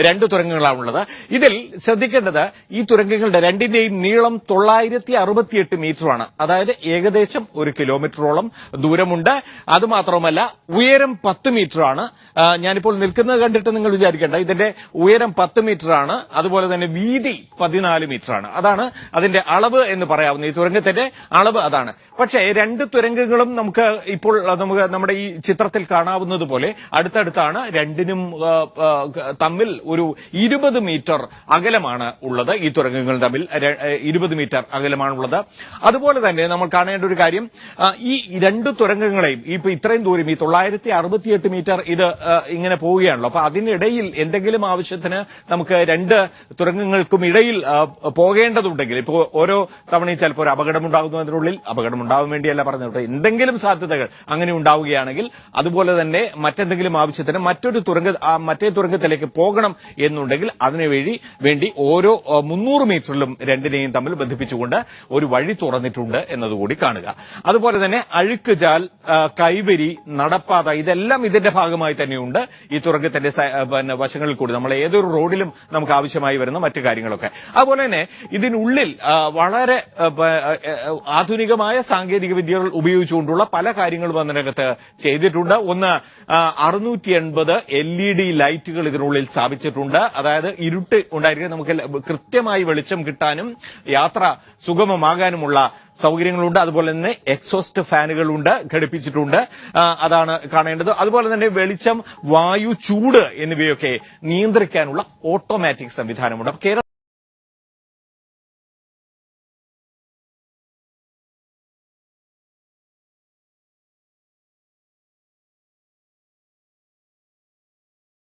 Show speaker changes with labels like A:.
A: രണ്ട് തുരങ്കങ്ങളാണുള്ളത്. ഇതിൽ ശ്രദ്ധിക്കേണ്ടത് ഈ തുരങ്കങ്ങളുടെ രണ്ടിന്റെയും നീളം 968 മീറ്ററാണ്. അതായത് ഏകദേശം 1 കിലോമീറ്ററോളം ദൂരമുണ്ട്. അതുമാത്രമല്ല ഉയരം 10 മീറ്ററാണ്. ഞാനിപ്പോൾ നിൽക്കുന്നത് കണ്ടിട്ട് നിങ്ങൾ വിചാരിക്കേണ്ട, ഇതിന്റെ ഉയരം 10 മീറ്ററാണ്. അതുപോലെ തന്നെ വീതി 14 മീറ്ററാണ്. അതാണ് അതിന്റെ അളവ് എന്ന് പറയാവുന്ന, ഈ തുരങ്കത്തിന്റെ അളവ് അതാണ്. പക്ഷേ രണ്ട് തുരങ്കങ്ങളും നമുക്ക് നമ്മുടെ ഈ ചിത്രത്തിൽ കാണാവുന്നത് പോലെ അടുത്തടുത്താണ്. രണ്ടിനും തമ്മിൽ ഒരു 20 മീറ്റർ അകലമാണ് ഉള്ളത്. ഈ തുരങ്കങ്ങൾ തമ്മിൽ 20 മീറ്റർ അകലമാണുള്ളത്. അതുപോലെ തന്നെ നമ്മൾ കാണേണ്ട ഒരു കാര്യം, ഈ രണ്ട് തുരങ്കങ്ങളെയും ഇപ്പൊ ഇത്രയും ദൂരം, ഈ 968 മീറ്റർ ഇത് ഇങ്ങനെ പോവുകയാണല്ലോ. അപ്പൊ അതിനിടയിൽ എന്തെങ്കിലും ആവശ്യത്തിന് നമുക്ക് രണ്ട് തുരങ്കങ്ങൾക്കും ഇടയിൽ പോകേണ്ടതുണ്ടെങ്കിൽ, ഇപ്പോൾ ഓരോ തവണയും ചിലപ്പോൾ ഒരു അപകടമുണ്ടാകുന്നു, അതിനുള്ളിൽ അപകടമുണ്ടാവാൻ വേണ്ടിയല്ല പറഞ്ഞത്, എന്തെങ്കിലും സാധ്യതകൾ അങ്ങനെ ഉണ്ടാവുകയാണെങ്കിൽ, അതുപോലെ തന്നെ മറ്റെന്തെങ്കിലും ആവശ്യത്തിന് മറ്റേ തുരങ്കത്തിലേക്ക് പോകണം എന്നുണ്ടെങ്കിൽ അതിനു വേണ്ടി ഓരോ 300 മീറ്ററിലും രണ്ടിനെയും തമ്മിൽ ബന്ധിപ്പിച്ചുകൊണ്ട് ഒരു വഴി തുറന്നിട്ടുണ്ട് എന്നതുകൂടി കാണുക. അതുപോലെ തന്നെ അഴുക്കുചാൽ, കൈവരി, നടപ്പാത ഇതെല്ലാം ഇതിന്റെ ഭാഗമായി തന്നെയുണ്ട്. ഈ തുരങ്കത്തിന്റെ വശങ്ങളിൽ കൂടി നമ്മൾ ഏതൊരു റോഡിലും നമുക്ക് ആവശ്യമായി വരുന്ന മറ്റു കാര്യങ്ങളൊക്കെ. അതുപോലെ തന്നെ ഇതിനുള്ളിൽ വളരെ ആധുനികമായ സാങ്കേതിക വിദ്യകൾ ഉപയോഗിച്ചുകൊണ്ടുള്ള പല കാര്യങ്ങളും അതിനകത്ത് ചെയ്തിട്ടുണ്ട്. ഒന്ന്, 680 LED ലൈറ്റുകൾ ഇതിനുള്ളിൽ സ്ഥാപിച്ചിട്ടുണ്ട്. അതായത് ഇരുട്ട് ഉണ്ടായിരിക്കും, നമുക്ക് കൃത്യമായി വെളിച്ചം കിട്ടാനും യാത്ര സുഗമമാകാനുമുള്ള സൗകര്യങ്ങളുണ്ട്. അതുപോലെ തന്നെ എക്സോസ്റ്റ് ഫാനുകളുണ്ട്, ഘടിപ്പിച്ചിട്ടുണ്ട്. അതാണ് കാണേണ്ടത്. അതുപോലെ തന്നെ വെളിച്ചം, വായു, ചൂട് എന്നിവയൊക്കെ നിയന്ത്രിക്കാനുള്ള ഓട്ടോമാറ്റിക് സംവിധാനമുണ്ട്.